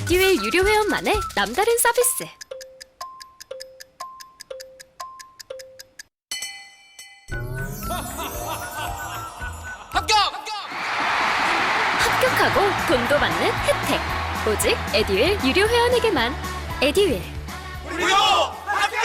에듀윌 유료 회원만의 남다른 서비스. 합격하고 돈도 받는 혜택. 오직 에듀윌 유료 회원에게만. 에듀윌. 무료 합격!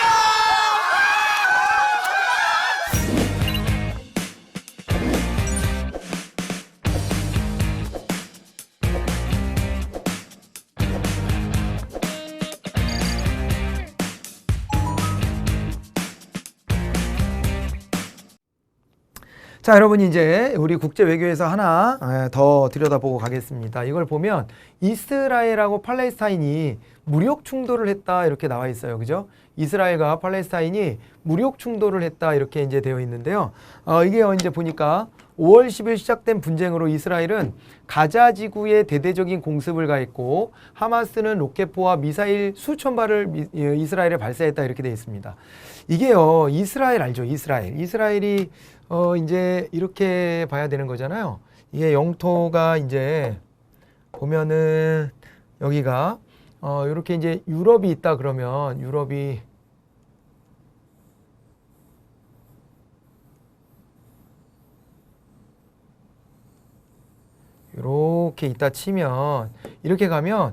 자, 여러분 이제 우리 국제 외교에서 하나 더 들여다보고 가겠습니다. 이걸 보면 이스라엘하고 팔레스타인이 무력 충돌을 했다 이렇게 나와 있어요. 그죠? 이스라엘과 팔레스타인이 무력 충돌을 했다 이렇게 이제 되어 있는데요. 이게 이제 보니까 5월 10일 시작된 분쟁으로 이스라엘은 가자 지구에 대대적인 공습을 가했고 하마스는 로켓포와 미사일 수천 발을 이스라엘에 발사했다 이렇게 되어 있습니다. 이게요, 이스라엘 알죠? 이스라엘이 이제 이렇게 봐야 되는 거잖아요. 이게 영토가 이제 보면은 여기가 이렇게 이제 유럽이 있다 그러면 유럽이 이렇게 있다 치면 이렇게 가면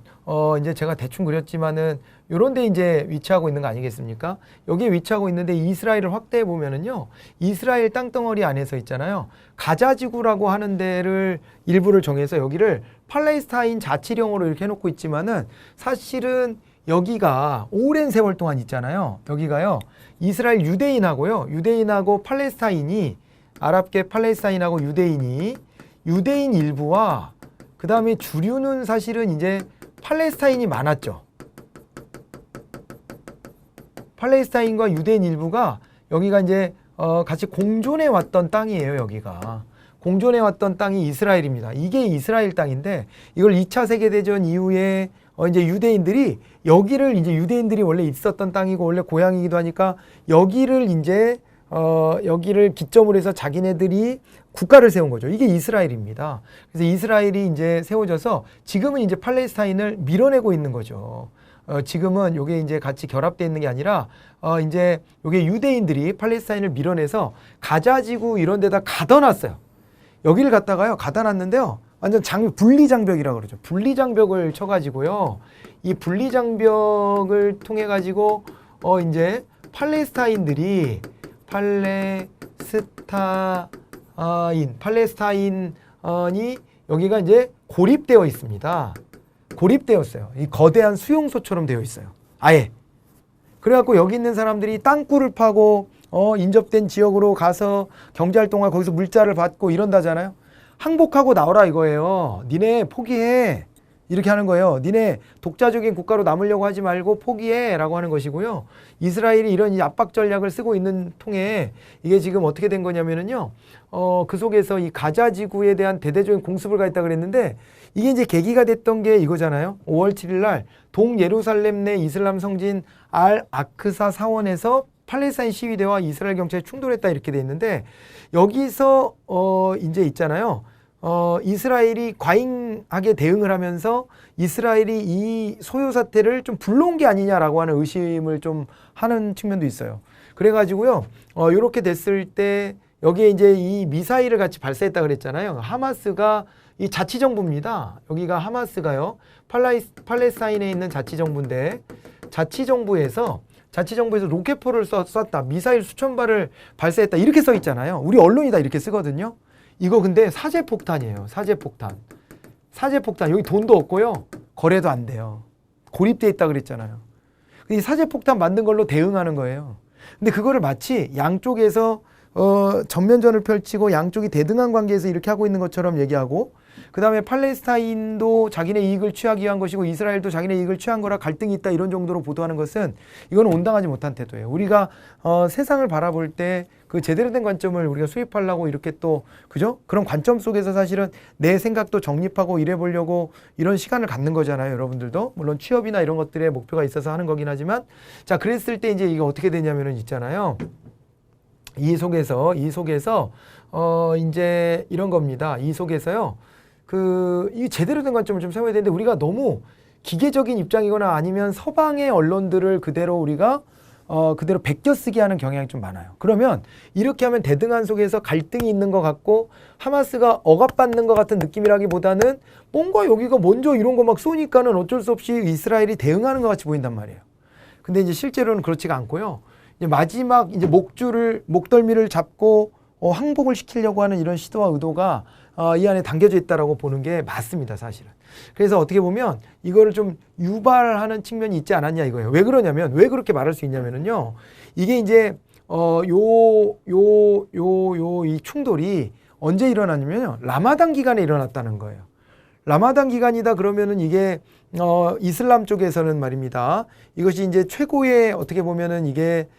이제 제가 대충 그렸지만은 요런 데 이제 위치하고 있는 거 아니겠습니까? 여기에 위치하고 있는데 이스라엘을 확대해 보면은요. 이스라엘 땅덩어리 안에서 있잖아요. 가자 지구라고 하는 데를 일부를 정해서 여기를 팔레스타인 자치령으로 이렇게 해 놓고 있지만은 사실은 여기가 오랜 세월 동안 있잖아요. 여기가요. 이스라엘 유대인하고 팔레스타인이 아랍계 팔레스타인하고 유대인 일부와 그 다음에 주류는 사실은 이제 팔레스타인이 많았죠. 팔레스타인과 유대인 일부가 여기가 이제 같이 공존해 왔던 땅이에요. 여기가 공존해 왔던 땅이 이스라엘입니다. 이게 이스라엘 땅인데 이걸 2차 세계대전 이후에 이제 유대인들이 여기를 이제 유대인들이 원래 있었던 땅이고 원래 고향이기도 하니까 여기를 이제 여기를 기점으로 해서 자기네들이 국가를 세운 거죠. 이게 이스라엘입니다. 그래서 이스라엘이 이제 세워져서 지금은 이제 팔레스타인을 밀어내고 있는 거죠. 지금은 요게 이제 같이 결합되어 있는 게 아니라 이제 요게 유대인들이 팔레스타인을 밀어내서 가자 지구 이런 데다 가둬 놨어요. 여기를 갖다가요. 가둬 놨는데요. 완전 분리장벽이라고 그러죠. 분리장벽을 쳐 가지고요. 이 분리장벽을 통해 가지고 이제 팔레스타인이 여기가 이제 고립되어 있습니다. 고립되었어요. 이 거대한 수용소처럼 되어 있어요. 아예. 그래갖고 여기 있는 사람들이 땅굴을 파고 인접된 지역으로 가서 경제활동을 거기서 물자를 받고 이런다잖아요. 항복하고 나오라 이거예요. 니네 포기해. 이렇게 하는 거예요. 니네 독자적인 국가로 남으려고 하지 말고 포기해 라고 하는 것이고요. 이스라엘이 이런 압박 전략을 쓰고 있는 통에 이게 지금 어떻게 된 거냐면은요. 그 속에서 이 가자 지구에 대한 대대적인 공습을 가했다 그랬는데 이게 이제 계기가 됐던 게 이거잖아요. 5월 7일 날 동예루살렘 내 이슬람 성진 알 아크사 사원에서 팔레스타인 시위대와 이스라엘 경찰이 충돌했다 이렇게 돼 있는데 여기서 이제 있잖아요. 이스라엘이 과잉하게 대응을 하면서 이스라엘이 이 소요 사태를 좀 불러온 게 아니냐라고 하는 의심을 좀 하는 측면도 있어요. 그래가지고요, 이렇게 됐을 때 여기에 이제 이 미사일을 같이 발사했다 그랬잖아요. 하마스가 이 자치정부입니다. 여기가 하마스가요, 팔레스타인에 있는 자치정부인데 자치정부에서 로켓포를 쐈다. 미사일 수천 발을 발사했다. 이렇게 써 있잖아요. 우리 언론이 다 이렇게 쓰거든요. 이거 근데 사제폭탄이에요. 사제폭탄. 여기 돈도 없고요. 거래도 안 돼요. 고립돼 있다 그랬잖아요. 이 사제폭탄 만든 걸로 대응하는 거예요. 근데 그거를 마치 양쪽에서 전면전을 펼치고 양쪽이 대등한 관계에서 이렇게 하고 있는 것처럼 얘기하고 그 다음에 팔레스타인도 자기네 이익을 취하기 위한 것이고 이스라엘도 자기네 이익을 취한 거라 갈등이 있다 이런 정도로 보도하는 것은 이건 온당하지 못한 태도예요. 우리가 세상을 바라볼 때 그 제대로 된 관점을 우리가 수입하려고 이렇게 또 그죠? 그런 관점 속에서 사실은 내 생각도 정립하고 이래 보려고 이런 시간을 갖는 거잖아요. 여러분들도 물론 취업이나 이런 것들에 목표가 있어서 하는 거긴 하지만 자 그랬을 때 이제 이게 어떻게 되냐면은 있잖아요. 이 속에서 이제 이런 겁니다. 이 속에서요. 이 제대로 된 관점을 좀 세워야 되는데 우리가 너무 기계적인 입장이거나 아니면 서방의 언론들을 그대로 우리가 그대로 베껴쓰기 하는 경향이 좀 많아요. 그러면 이렇게 하면 대등한 속에서 갈등이 있는 것 같고 하마스가 억압받는 것 같은 느낌이라기보다는 뭔가 여기가 먼저 이런 거 막 쏘니까는 어쩔 수 없이 이스라엘이 대응하는 것 같이 보인단 말이에요. 근데 이제 실제로는 그렇지가 않고요. 이제 마지막 이제 목덜미를 잡고 항복을 시키려고 하는 이런 시도와 의도가 이 안에 담겨져 있다라고 보는 게 맞습니다, 사실은. 그래서 어떻게 보면 이거를 좀 유발하는 측면이 있지 않았냐 이거예요. 왜 그러냐면, 왜 그렇게 말할 수 있냐면은요, 이게 이제 이 충돌이 언제 일어났냐면요, 라마단 기간에 일어났다는 거예요. 라마단 기간이다 그러면은 이게 이슬람 쪽에서는 말입니다. 이것이 이제 최고의 어떻게 보면은 이게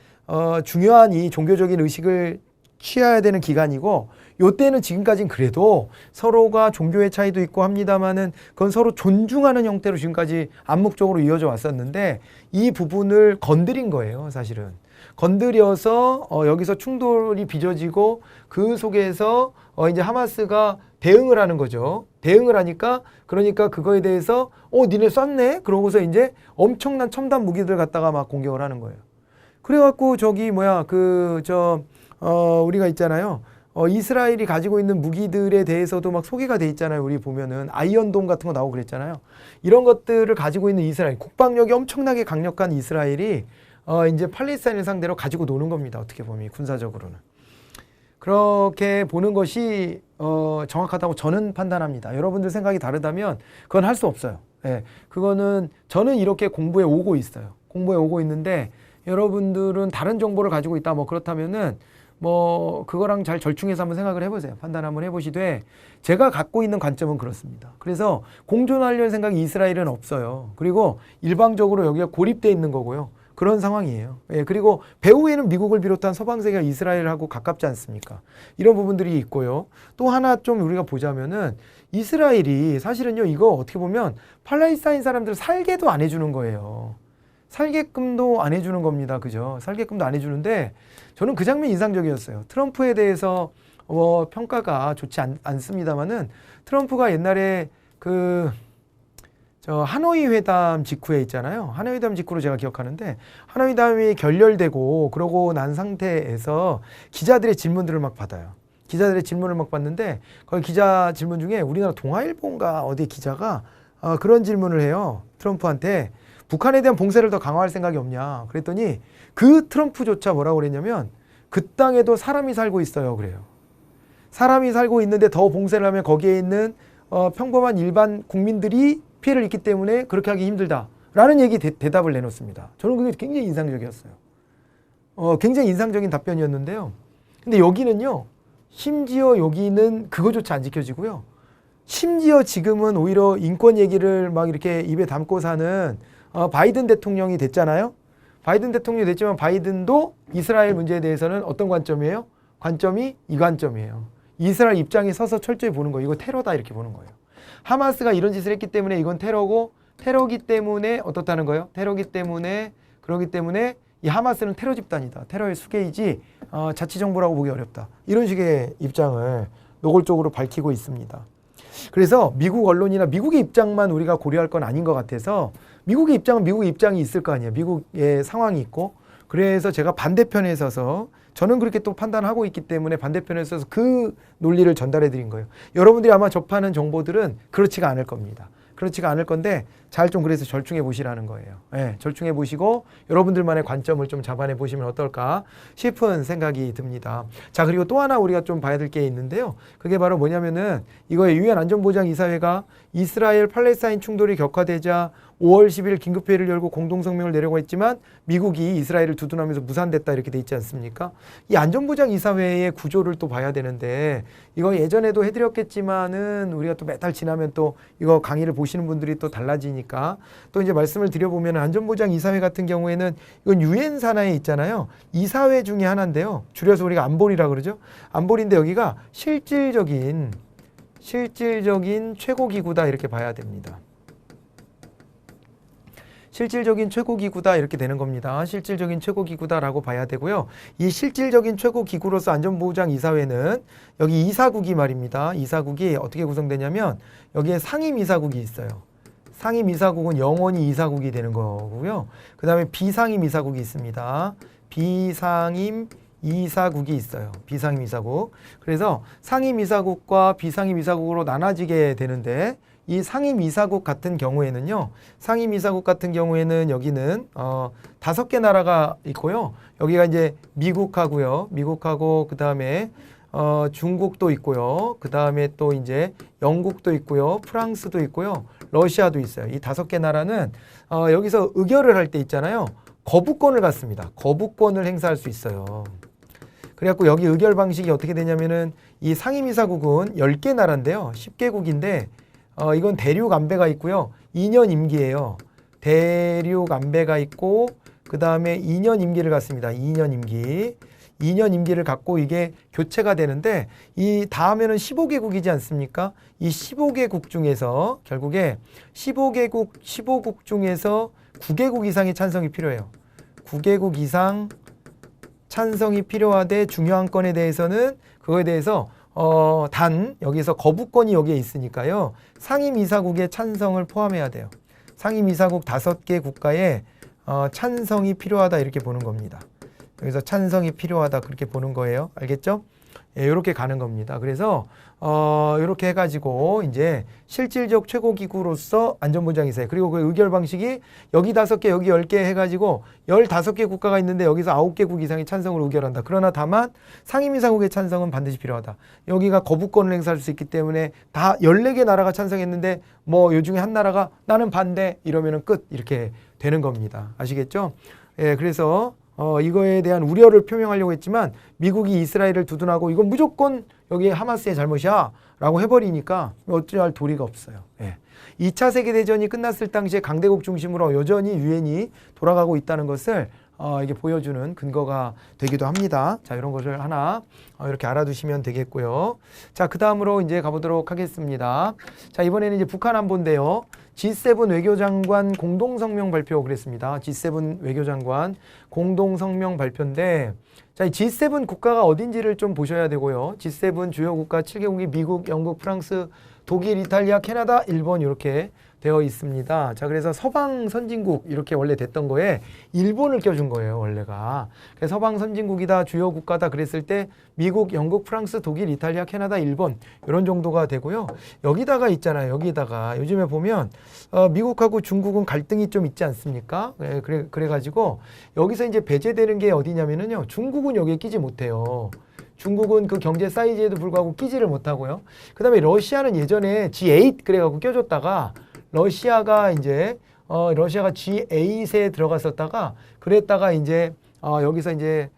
중요한 이 종교적인 의식을 취해야 되는 기간이고, 요때는 지금까지는 그래도 서로가 종교의 차이도 있고 합니다만은 그건 서로 존중하는 형태로 지금까지 암묵적으로 이어져 왔었는데 이 부분을 건드린 거예요, 사실은. 건드려서 여기서 충돌이 빚어지고 그 속에서 이제 하마스가 대응을 하는 거죠. 대응을 하니까 그러니까 그거에 대해서 니네 쐈네? 그러고서 이제 엄청난 첨단 무기들 갖다가 막 공격을 하는 거예요. 그래갖고 우리가 있잖아요. 이스라엘이 가지고 있는 무기들에 대해서도 막 소개가 돼 있잖아요. 우리 보면은 아이언돔 같은 거 나오고 그랬잖아요. 이런 것들을 가지고 있는 이스라엘, 국방력이 엄청나게 강력한 이스라엘이 이제 팔레스타인을 상대로 가지고 노는 겁니다. 어떻게 보면 군사적으로는. 그렇게 보는 것이 정확하다고 저는 판단합니다. 여러분들 생각이 다르다면 그건 할 수 없어요. 예, 그거는 저는 이렇게 공부해 오고 있어요. 공부해 오고 있는데 여러분들은 다른 정보를 가지고 있다. 뭐 그렇다면은 그거랑 잘 절충해서 한번 생각을 해보세요. 판단 한번 해보시되 제가 갖고 있는 관점은 그렇습니다. 그래서 공존하려는 생각이 이스라엘은 없어요. 그리고 일방적으로 여기가 고립되어 있는 거고요. 그런 상황이에요. 예, 그리고 배후에는 미국을 비롯한 서방 세계가 이스라엘하고 가깝지 않습니까? 이런 부분들이 있고요. 또 하나 좀 우리가 보자면은 이스라엘이 사실은요, 이거 어떻게 보면 팔레스타인 사람들 살게도 안 해주는 거예요. 살게끔도 안 해주는 겁니다. 그죠? 살게끔도 안 해주는데 저는 그 장면이 인상적이었어요. 트럼프에 대해서 평가가 좋지 않습니다만은 트럼프가 옛날에 하노이 회담 직후에 있잖아요. 하노이 회담 직후로 제가 기억하는데 하노이 회담이 결렬되고 그러고 난 상태에서 기자들의 질문들을 막 받아요. 기자들의 질문을 막 받는데 거기 기자 질문 중에 우리나라 동아일보인가 어디 기자가 그런 질문을 해요. 트럼프한테 북한에 대한 봉쇄를 더 강화할 생각이 없냐. 그랬더니 그 트럼프조차 뭐라고 그랬냐면 그 땅에도 사람이 살고 있어요. 그래요. 사람이 살고 있는데 더 봉쇄를 하면 거기에 있는 평범한 일반 국민들이 피해를 입기 때문에 그렇게 하기 힘들다라는 대답을 내놓습니다. 저는 그게 굉장히 인상적이었어요. 굉장히 인상적인 답변이었는데요. 근데 여기는요, 심지어 여기는 그거조차 안 지켜지고요. 심지어 지금은 오히려 인권 얘기를 막 이렇게 입에 담고 사는 바이든 대통령이 됐잖아요. 바이든 대통령이 됐지만 바이든도 이스라엘 문제에 대해서는 어떤 관점이에요? 관점이 이 관점이에요. 이스라엘 입장에 서서 철저히 보는 거예요. 이거 테러다 이렇게 보는 거예요. 하마스가 이런 짓을 했기 때문에 이건 테러고, 테러기 때문에 어떻다는 거예요? 테러기 때문에, 그러기 때문에 이 하마스는 테러 집단이다. 테러의 수계이지 자치정부라고 보기 어렵다. 이런 식의 입장을 노골적으로 밝히고 있습니다. 그래서 미국 언론이나 미국의 입장만 우리가 고려할 건 아닌 것 같아서 미국의 입장은 미국의 입장이 있을 거 아니에요. 미국의 상황이 있고. 그래서 제가 반대편에 서서 저는 그렇게 또 판단하고 있기 때문에 반대편에 서서 그 논리를 전달해 드린 거예요. 여러분들이 아마 접하는 정보들은 그렇지가 않을 겁니다. 그렇지가 않을 건데 잘 좀 그래서 절충해 보시라는 거예요. 네, 절충해 보시고 여러분들만의 관점을 좀 잡아내 보시면 어떨까 싶은 생각이 듭니다. 자, 그리고 또 하나 우리가 좀 봐야 될 게 있는데요. 그게 바로 뭐냐면은 이거의 유엔 안전보장이사회가 이스라엘 팔레스타인 충돌이 격화되자 5월 10일 긴급회의를 열고 공동성명을 내려고 했지만 미국이 이스라엘을 두둔하면서 무산됐다 이렇게 돼 있지 않습니까? 이 안전보장이사회의 구조를 또 봐야 되는데 이거 예전에도 해드렸겠지만은 우리가 또 몇 달 지나면 또 이거 강의를 보시는 분들이 또 달라지니까 또 이제 말씀을 드려보면 안전보장이사회 같은 경우에는 이건 유엔 산하에 있잖아요. 이사회 중에 하나인데요. 줄여서 우리가 안보리라 그러죠. 안보리인데 여기가 실질적인 최고기구다 이렇게 봐야 됩니다. 실질적인 최고기구다 이렇게 되는 겁니다. 실질적인 최고기구다라고 봐야 되고요. 이 실질적인 최고기구로서 안전보장이사회는 여기 이사국이 말입니다. 이사국이 어떻게 구성되냐면 여기에 상임이사국이 있어요. 상임 이사국은 영원히 이사국이 되는 거고요. 그 다음에 비상임 이사국이 있습니다. 비상임 이사국이 있어요. 비상임 이사국. 그래서 상임 이사국과 비상임 이사국으로 나눠지게 되는데 이 상임 이사국 같은 경우에는요. 상임 이사국 같은 경우에는 여기는 5개 나라가 있고요. 여기가 이제 미국하고요. 미국하고 그 다음에 중국도 있고요. 그 다음에 또 이제 영국도 있고요. 프랑스도 있고요. 러시아도 있어요. 이 5개 나라는 여기서 의결을 할 때 있잖아요. 거부권을 갖습니다. 거부권을 행사할 수 있어요. 그래갖고 여기 의결 방식이 어떻게 되냐면은 이 상임이사국은 10개 나라인데요. 10개국인데 이건 대륙 안배가 있고요. 2년 임기예요. 대륙 안배가 있고 그 다음에 2년 임기를 갖습니다. 2년 임기. 2년 임기를 갖고 이게 교체가 되는데 이 다음에는 15개국이지 않습니까? 이 15개국 중에서 결국에 15국 중에서 9개국 이상의 찬성이 필요해요. 9개국 이상 찬성이 필요하되 중요한 건에 대해서는 그거에 대해서 단 여기서 거부권이 여기에 있으니까요. 상임이사국의 찬성을 포함해야 돼요. 상임이사국 5개 국가에 찬성이 필요하다 이렇게 보는 겁니다. 여기서 찬성이 필요하다 그렇게 보는 거예요. 알겠죠? 예, 이렇게 가는 겁니다. 그래서 이렇게 해가지고 이제 실질적 최고기구로서 안전보장이 있어요. 그리고 그 의결 방식이 여기 5개 여기 10개 해가지고 15개 국가가 있는데 여기서 9개국 이상의 찬성을 의결한다. 그러나 다만 상임이사국의 찬성은 반드시 필요하다. 여기가 거부권을 행사할 수 있기 때문에 다 14개 나라가 찬성했는데 뭐 요 중에 한 나라가 나는 반대 이러면은 끝 이렇게 되는 겁니다. 아시겠죠? 예, 그래서 이거에 대한 우려를 표명하려고 했지만 미국이 이스라엘을 두둔하고 이건 무조건 여기 하마스의 잘못이야 라고 해버리니까 어찌할 도리가 없어요. 예. 2차 세계대전이 끝났을 당시에 강대국 중심으로 여전히 유엔이 돌아가고 있다는 것을 이게 보여주는 근거가 되기도 합니다. 자, 이런 것을 하나 이렇게 알아두시면 되겠고요. 자, 그 다음으로 이제 가보도록 하겠습니다. 자, 이번에는 이제 북한 안보인데요. G7 외교장관 공동성명 발표 그랬습니다. G7 외교장관 공동성명 발표인데 자, 이 G7 국가가 어딘지를 좀 보셔야 되고요. G7 주요 국가 7개국이 미국, 영국, 프랑스, 독일, 이탈리아, 캐나다, 일본 이렇게 되어 있습니다. 자, 그래서 서방 선진국 이렇게 원래 됐던 거에 일본을 껴준 거예요, 원래가. 그래서 서방 선진국이다, 주요 국가다 그랬을 때 미국, 영국, 프랑스, 독일, 이탈리아, 캐나다, 일본 이런 정도가 되고요. 여기다가 있잖아요. 여기다가 요즘에 보면 미국하고 중국은 갈등이 좀 있지 않습니까? 네, 그래가지고 여기서 이제 배제되는 게 어디냐면은요. 중국은 여기에 끼지 못해요. 중국은 그 경제 사이즈에도 불구하고 끼지를 못하고요. 그 다음에 러시아는 예전에 G8 그래갖고 껴줬다가 러시아가 이제 러시아가 G8에 들어갔었다가 그랬다가 이제 여기서 이제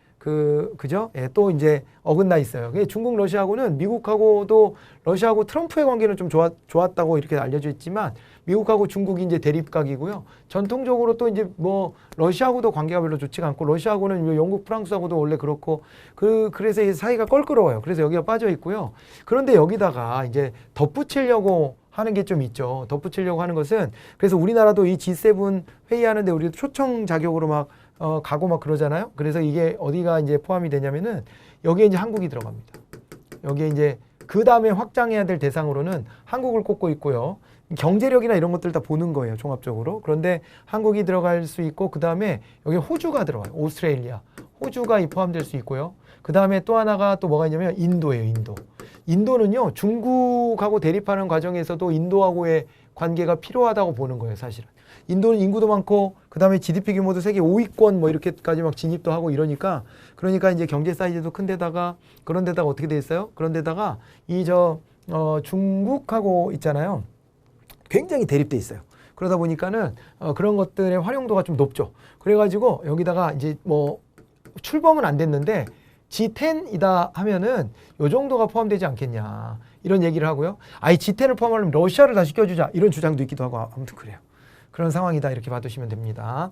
그죠? 예, 또 이제 어긋나 있어요. 중국 러시아하고는 미국하고도 러시아하고 트럼프의 관계는 좀 좋았다고 이렇게 알려져 있지만 미국하고 중국이 이제 대립각이고요. 전통적으로 또 이제 뭐 러시아하고도 관계가 별로 좋지가 않고 러시아하고는 영국, 프랑스하고도 원래 그렇고 그래서 이 사이가 껄끄러워요. 그래서 여기가 빠져 있고요. 그런데 여기다가 이제 덧붙이려고 하는 게 좀 있죠. 덧붙이려고 하는 것은 그래서 우리나라도 이 G7 회의하는데 우리도 초청 자격으로 막 가고 막 그러잖아요. 그래서 이게 어디가 이제 포함이 되냐면은 여기에 이제 한국이 들어갑니다. 여기에 이제 그 다음에 확장해야 될 대상으로는 한국을 꼽고 있고요. 경제력이나 이런 것들 다 보는 거예요, 종합적으로. 그런데 한국이 들어갈 수 있고 그 다음에 여기 호주가 들어가요. 오스트레일리아. 호주가 포함될 수 있고요. 그 다음에 또 하나가 또 뭐가 있냐면 인도예요, 인도. 인도는요, 중국하고 대립하는 과정에서도 인도하고의 관계가 필요하다고 보는 거예요, 사실은. 인도는 인구도 많고, 그 다음에 GDP 규모도 세계 5위권 뭐 이렇게까지 막 진입도 하고 이러니까, 그러니까 이제 경제 사이즈도 큰 데다가, 그런 데다가 어떻게 돼 있어요? 그런 데다가 중국하고 있잖아요. 굉장히 대립돼 있어요. 그러다 보니까는 그런 것들의 활용도가 좀 높죠. 그래가지고 여기다가 이제 뭐 출범은 안 됐는데 G10이다 하면은 요 정도가 포함되지 않겠냐 이런 얘기를 하고요. 아이 G10을 포함하려면 러시아를 다시 껴주자 이런 주장도 있기도 하고 아무튼 그래요. 그런 상황이다 이렇게 봐두시면 됩니다.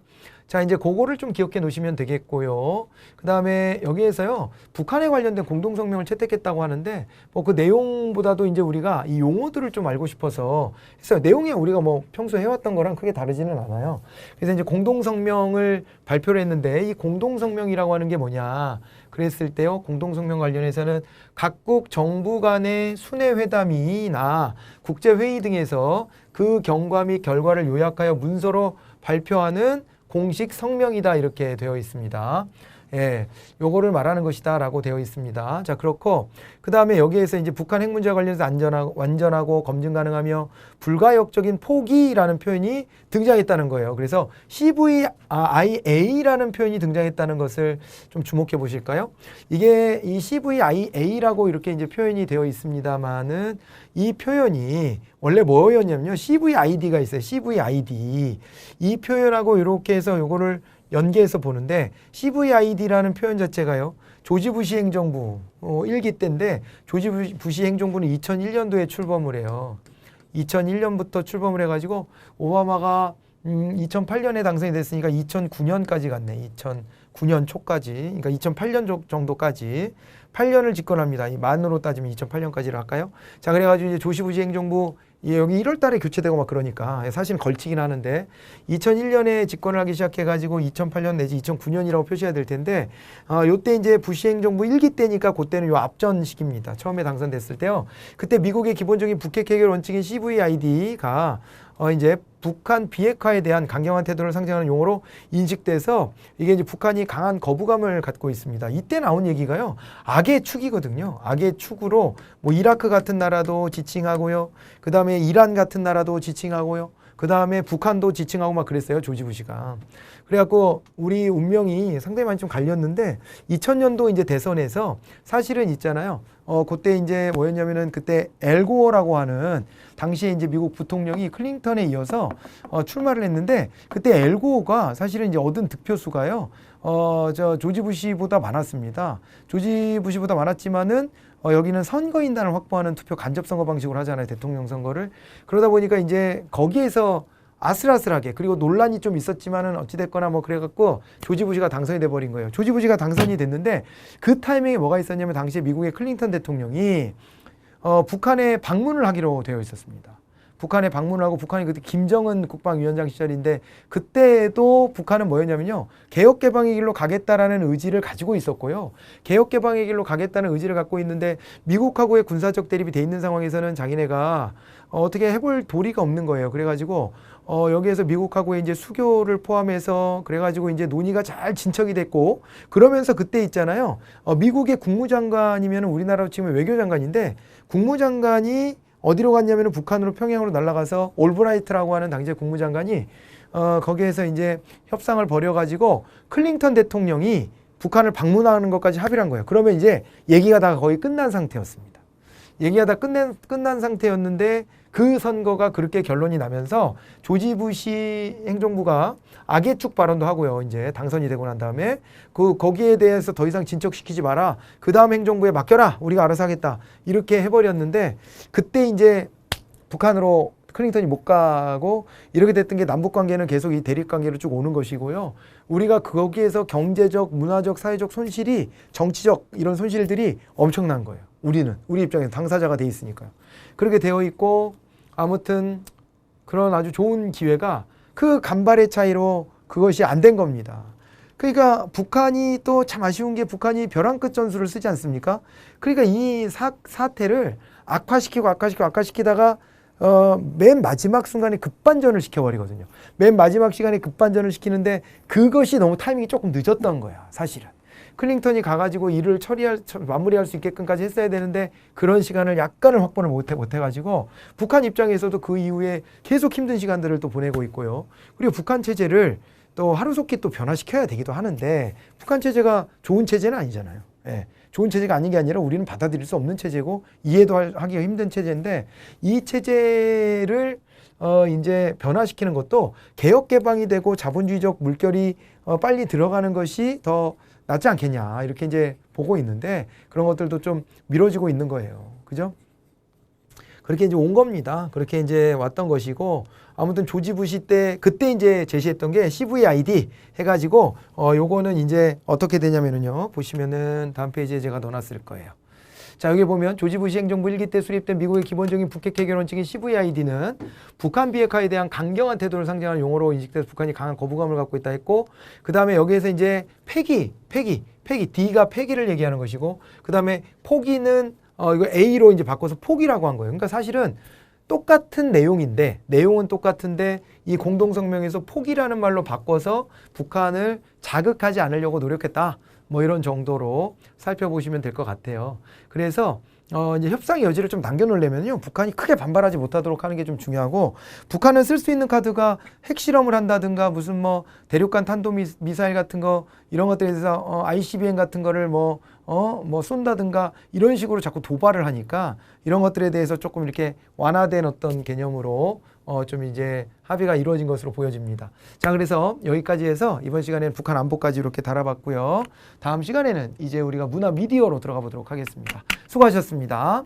자, 이제 그거를 좀 기억해 놓으시면 되겠고요. 그 다음에 여기에서요, 북한에 관련된 공동성명을 채택했다고 하는데, 뭐 그 내용보다도 이제 우리가 이 용어들을 좀 알고 싶어서 했어요. 내용이 우리가 뭐 평소에 해왔던 거랑 크게 다르지는 않아요. 그래서 이제 공동성명을 발표를 했는데, 이 공동성명이라고 하는 게 뭐냐. 그랬을 때요, 공동성명 관련해서는 각국 정부 간의 순회회담이나 국제회의 등에서 그 경과 및 결과를 요약하여 문서로 발표하는 공식 성명이다 이렇게 되어 있습니다. 예, 요거를 말하는 것이다 라고 되어 있습니다. 자, 그렇고 그 다음에 여기에서 이제 북한 핵 문제와 관련해서 완전하고 검증 가능하며 불가역적인 포기라는 표현이 등장했다는 거예요. 그래서 CVIA라는 표현이 등장했다는 것을 좀 주목해 보실까요? 이게 이 CVIA라고 이렇게 이제 표현이 되어 있습니다만은 이 표현이 원래 뭐였냐면요. CVID가 있어요. CVID. 이 표현하고 이렇게 해서 요거를 연계해서 보는데 CVID라는 표현 자체가요. 조지 부시 행정부 1기 때인데 조지 부시 행정부는 2001년도에 출범을 해요. 2001년부터 출범을 해가지고 오바마가 2008년에 당선이 됐으니까 2009년까지 갔네. 2009년 초까지. 그러니까 2008년 정도까지 8년을 집권합니다. 이 만으로 따지면 2008년까지를 할까요? 자, 그래가지고 이제 조지 부시 행정부 여기 1월 달에 교체되고 막 그러니까 사실은 걸치긴 하는데 2001년에 집권을 하기 시작해가지고 2008년 내지 2009년이라고 표시해야 될 텐데 요때 이제 부시 행정부 1기 때니까 그때는 요 앞전 시기입니다. 처음에 당선됐을 때요. 그때 미국의 기본적인 북핵 해결 원칙인 CVID가 이제 북한 비핵화에 대한 강경한 태도를 상징하는 용어로 인식돼서 이게 이제 북한이 강한 거부감을 갖고 있습니다. 이때 나온 얘기가요. 악의 축이거든요. 악의 축으로 뭐 이라크 같은 나라도 지칭하고요. 그 다음에 이란 같은 나라도 지칭하고요. 그 다음에 북한도 지칭하고 막 그랬어요. 조지 부시가. 그래갖고 우리 운명이 상당히 많이 좀 갈렸는데 2000년도 이제 대선에서 사실은 있잖아요. 그때 이제 뭐였냐면은 그때 엘고어라고 하는 당시에 이제 미국 부통령이 클린턴에 이어서 출마를 했는데 그때 엘고어가 사실은 이제 얻은 득표수가요. 조지 부시보다 많았습니다. 조지 부시보다 많았지만은 여기는 선거인단을 확보하는 투표 간접 선거 방식으로 하잖아요. 대통령 선거를. 그러다 보니까 이제 거기에서 아슬아슬하게 그리고 논란이 좀 있었지만은 어찌됐거나 뭐 그래갖고 조지 부시가 당선이 돼버린 거예요. 조지 부시가 당선이 됐는데 그 타이밍에 뭐가 있었냐면 당시에 미국의 클린턴 대통령이 북한에 방문을 하기로 되어 있었습니다. 북한에 방문을 하고 북한이 그때 김정은 국방위원장 시절인데 그때도 북한은 뭐였냐면요. 개혁개방의 길로 가겠다라는 의지를 가지고 있었고요. 개혁개방의 길로 가겠다는 의지를 갖고 있는데 미국하고의 군사적 대립이 돼 있는 상황에서는 자기네가 어떻게 해볼 도리가 없는 거예요. 그래가지고 여기에서 미국하고의 이제 수교를 포함해서 그래가지고 이제 논의가 잘 진척이 됐고 그러면서 그때 있잖아요. 미국의 국무장관이면 우리나라로 치면 외교장관인데 국무장관이 어디로 갔냐면 북한으로 평양으로 날아가서 올브라이트라고 하는 당시의 국무장관이 거기에서 이제 협상을 벌여가지고 클린턴 대통령이 북한을 방문하는 것까지 합의를 한 거예요. 그러면 이제 얘기가 다 거의 끝난 상태였습니다. 얘기가 다 끝난 상태였는데 그 선거가 그렇게 결론이 나면서 조지 부시 행정부가 악의 축 발언도 하고요. 이제 당선이 되고 난 다음에 거기에 대해서 더 이상 진척시키지 마라. 그 다음 행정부에 맡겨라. 우리가 알아서 하겠다. 이렇게 해버렸는데 그때 이제 북한으로 클린턴이 못 가고 이렇게 됐던 게 남북 관계는 계속 이 대립 관계로 쭉 오는 것이고요. 우리가 거기에서 경제적, 문화적, 사회적 손실이 정치적 이런 손실들이 엄청난 거예요. 우리 입장에서 당사자가 돼 있으니까요. 그렇게 되어 있고 아무튼 그런 아주 좋은 기회가 그 간발의 차이로 그것이 안 된 겁니다. 그러니까 북한이 또 참 아쉬운 게 북한이 벼랑 끝 전술을 쓰지 않습니까? 그러니까 이 사태를 악화시키다가 맨 마지막 순간에 급반전을 시켜버리거든요. 맨 마지막 시간에 급반전을 시키는데 그것이 너무 타이밍이 조금 늦었던 거야, 사실은. 클린턴이 가가지고 일을 마무리할 수 있게끔까지 했어야 되는데 그런 시간을 약간을 확보를 못해가지고 북한 입장에서도 그 이후에 계속 힘든 시간들을 또 보내고 있고요. 그리고 북한 체제를 또 하루속히 또 변화시켜야 되기도 하는데 북한 체제가 좋은 체제는 아니잖아요. 예. 좋은 체제가 아닌 게 아니라 우리는 받아들일 수 없는 체제고 이해도 하기가 힘든 체제인데 이 체제를 이제 변화시키는 것도 개혁 개방이 되고 자본주의적 물결이 빨리 들어가는 것이 더 낫지 않겠냐 이렇게 이제 보고 있는데 그런 것들도 좀 미뤄지고 있는 거예요. 그죠? 그렇게 이제 온 겁니다. 그렇게 이제 왔던 것이고 아무튼 조지 부시 때 그때 이제 제시했던 게 CVID 해가지고 요거는 이제 어떻게 되냐면은요. 보시면은 다음 페이지에 제가 넣어놨을 거예요. 자, 여기 보면 조지 부시 행정부 1기 때 수립된 미국의 기본적인 북핵 해결 원칙인 CVID는 북한 비핵화에 대한 강경한 태도를 상징하는 용어로 인식돼서 북한이 강한 거부감을 갖고 있다 했고, 그 다음에 여기에서 이제 폐기, D가 폐기를 얘기하는 것이고, 그 다음에 포기는 이거 A로 이제 바꿔서 포기라고 한 거예요. 그러니까 사실은 똑같은 내용인데, 내용은 똑같은데 이 공동성명에서 포기라는 말로 바꿔서 북한을 자극하지 않으려고 노력했다. 뭐 이런 정도로 살펴보시면 될 것 같아요. 그래서 이제 협상의 여지를 좀 남겨놓으려면요, 북한이 크게 반발하지 못하도록 하는 게 좀 중요하고, 북한은 쓸 수 있는 카드가 핵실험을 한다든가 무슨 뭐 대륙간 탄도미사일 같은 거 이런 것들에 대해서 ICBM 같은 거를 뭐 쏜다든가 이런 식으로 자꾸 도발을 하니까 이런 것들에 대해서 조금 이렇게 완화된 어떤 개념으로 좀 이제 합의가 이루어진 것으로 보여집니다. 자, 그래서 여기까지 해서 이번 시간에는 북한 안보까지 이렇게 다뤄봤고요. 다음 시간에는 이제 우리가 문화 미디어로 들어가 보도록 하겠습니다. 수고하셨습니다.